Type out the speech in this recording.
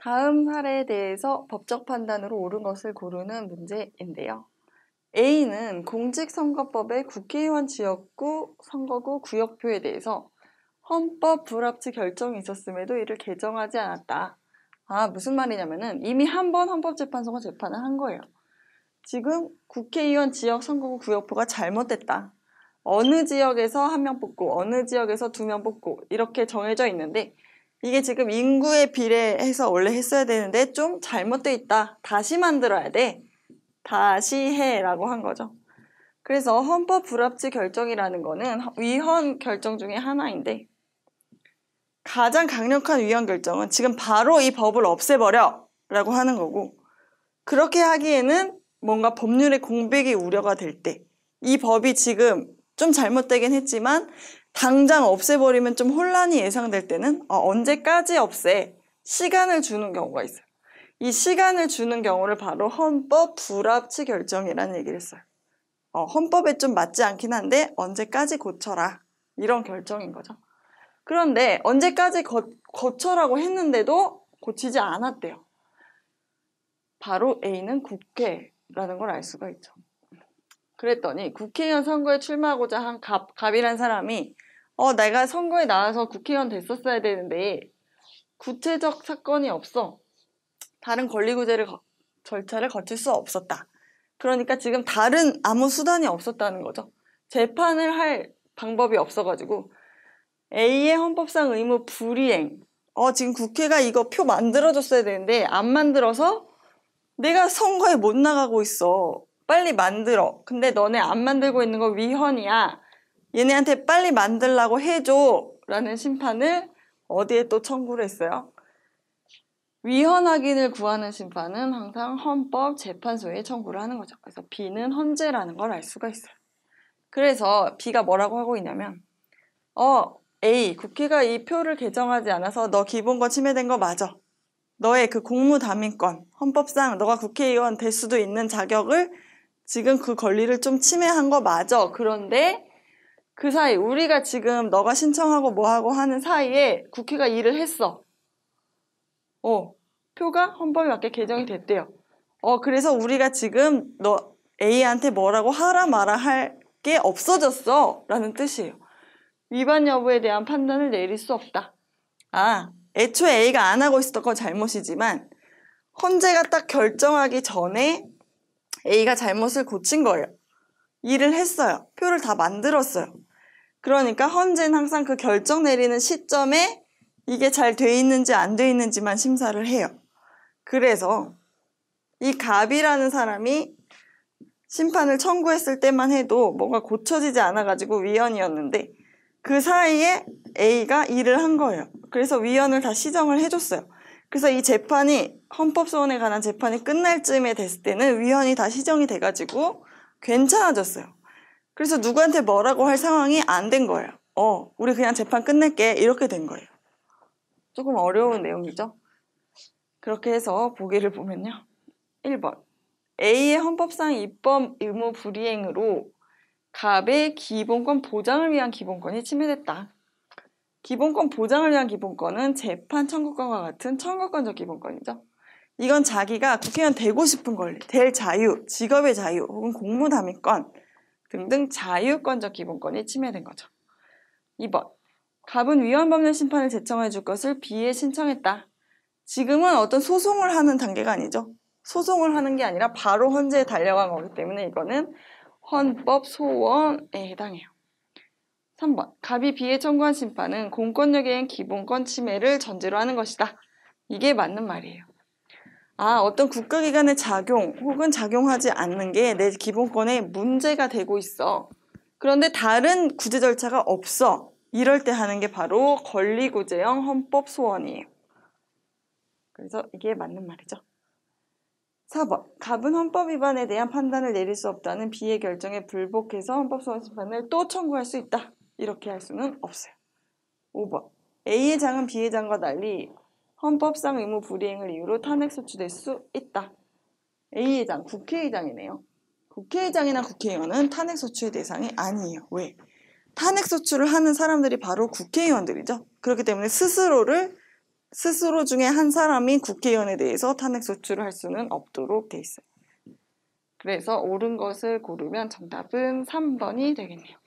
다음 사례에 대해서 법적 판단으로 옳은 것을 고르는 문제인데요. A는 공직선거법의 국회의원 지역구, 선거구, 구역표에 대해서 헌법 불합치 결정이 있었음에도 이를 개정하지 않았다. 무슨 말이냐면은 이미 한 번 헌법재판소가 재판을 한 거예요. 지금 국회의원 지역, 선거구, 구역표가 잘못됐다. 어느 지역에서 한 명 뽑고 어느 지역에서 2명 뽑고 이렇게 정해져 있는데 이게 지금 인구에 비례해서 원래 했어야 되는데 좀 잘못돼 있다. 다시 만들어야 돼. 다시 해라고 한 거죠. 그래서 헌법 불합치 결정이라는 거는 위헌 결정 중에 하나인데 가장 강력한 위헌 결정은 지금 바로 이 법을 없애버려 라고 하는 거고, 그렇게 하기에는 뭔가 법률의 공백이 우려가 될 때, 이 법이 지금 좀 잘못되긴 했지만 당장 없애버리면 좀 혼란이 예상될 때는 언제까지 없애? 시간을 주는 경우가 있어요. 이 시간을 주는 경우를 바로 헌법 불합치 결정이라는 얘기를 했어요. 헌법에 좀 맞지 않긴 한데 언제까지 고쳐라. 이런 결정인 거죠. 그런데 언제까지 고쳐라고 했는데도 고치지 않았대요. 바로 A는 국회라는 걸 알 수가 있죠. 그랬더니 국회의원 선거에 출마하고자 한 갑이란 사람이 내가 선거에 나와서 국회의원 됐었어야 되는데 구체적 사건이 없어. 다른 권리구제 절차를 거칠 수 없었다. 그러니까 지금 다른 아무 수단이 없었다는 거죠. 재판을 할 방법이 없어가지고 A의 헌법상 의무 불이행. 지금 국회가 이거 표 만들어줬어야 되는데 안 만들어서 내가 선거에 못 나가고 있어. 빨리 만들어. 근데 너네 안 만들고 있는 거 위헌이야. 얘네한테 빨리 만들라고 해줘. 라는 심판을 어디에 또 청구를 했어요? 위헌 확인을 구하는 심판은 항상 헌법재판소에 청구를 하는 거죠. 그래서 B는 헌재라는 걸 알 수가 있어요. 그래서 B가 뭐라고 하고 있냐면 A, 국회가 이 표를 개정하지 않아서 너 기본권 침해된 거 맞아. 너의 그 공무담임권, 헌법상 너가 국회의원 될 수도 있는 자격을 지금 그 권리를 좀 침해한 거 맞아. 그런데 그 사이 우리가 지금 너가 신청하고 뭐하고 하는 사이에 국회가 일을 했어. 표가 헌법에 맞게 개정이 됐대요. 그래서 우리가 지금 너 A한테 뭐라고 하라 마라 할 게 없어졌어. 라는 뜻이에요. 위반 여부에 대한 판단을 내릴 수 없다. 애초에 A가 안 하고 있었던 건 잘못이지만 헌재가 딱 결정하기 전에 A가 잘못을 고친 거예요. 일을 했어요. 표를 다 만들었어요. 그러니까 헌재는 항상 그 결정 내리는 시점에 이게 잘 돼 있는지 안 돼 있는지만 심사를 해요. 그래서 이 갑이라는 사람이 심판을 청구했을 때만 해도 뭔가 고쳐지지 않아가지고 위헌이었는데 그 사이에 A가 일을 한 거예요. 그래서 위헌을 다 시정을 해줬어요. 그래서 이 재판이 헌법소원에 관한 재판이 끝날 쯤에 됐을 때는 위헌이 다 시정이 돼가지고 괜찮아졌어요. 그래서 누구한테 뭐라고 할 상황이 안 된 거예요. 우리 그냥 재판 끝낼게 이렇게 된 거예요. 조금 어려운 내용이죠. 그렇게 해서 보기를 보면요. 1번 A의 헌법상 입법 의무 불이행으로 갑의 기본권 보장을 위한 기본권이 침해됐다. 기본권 보장을 위한 기본권은 재판 청구권과 같은 청구권적 기본권이죠. 이건 자기가 국회의원 되고 싶은 권리, 될 자유, 직업의 자유 혹은 공무담임권 등등 자유권적 기본권이 침해된 거죠. 2번 갑은 위헌법률 심판을 제청해 줄 것을 B에 신청했다. 지금은 어떤 소송을 하는 단계가 아니죠. 소송을 하는 게 아니라 바로 헌재에 달려간 거기 때문에 이거는 헌법 소원에 해당해요. 3번 갑이 B에 청구한 심판은 공권력에 의한 기본권 침해를 전제로 하는 것이다. 이게 맞는 말이에요. 어떤 국가기관의 작용 혹은 작용하지 않는 게 내 기본권에 문제가 되고 있어. 그런데 다른 구제 절차가 없어. 이럴 때 하는 게 바로 권리구제형 헌법 소원이에요. 그래서 이게 맞는 말이죠. 4번 갑은 헌법 위반에 대한 판단을 내릴 수 없다는 B의 결정에 불복해서 헌법소원 심판을 또 청구할 수 있다. 이렇게 할 수는 없어요. 5번 A의 장은 B의 장과 달리 헌법상 의무 불이행을 이유로 탄핵 소추될 수 있다. A의 장, 국회의장이네요. 국회의장이나 국회의원은 탄핵 소추의 대상이 아니에요. 왜? 탄핵 소추를 하는 사람들이 바로 국회의원들이죠. 그렇기 때문에 스스로를 스스로 중에 한 사람이 국회의원에 대해서 탄핵 소추를 할 수는 없도록 돼 있어요. 그래서 옳은 것을 고르면 정답은 3번이 되겠네요.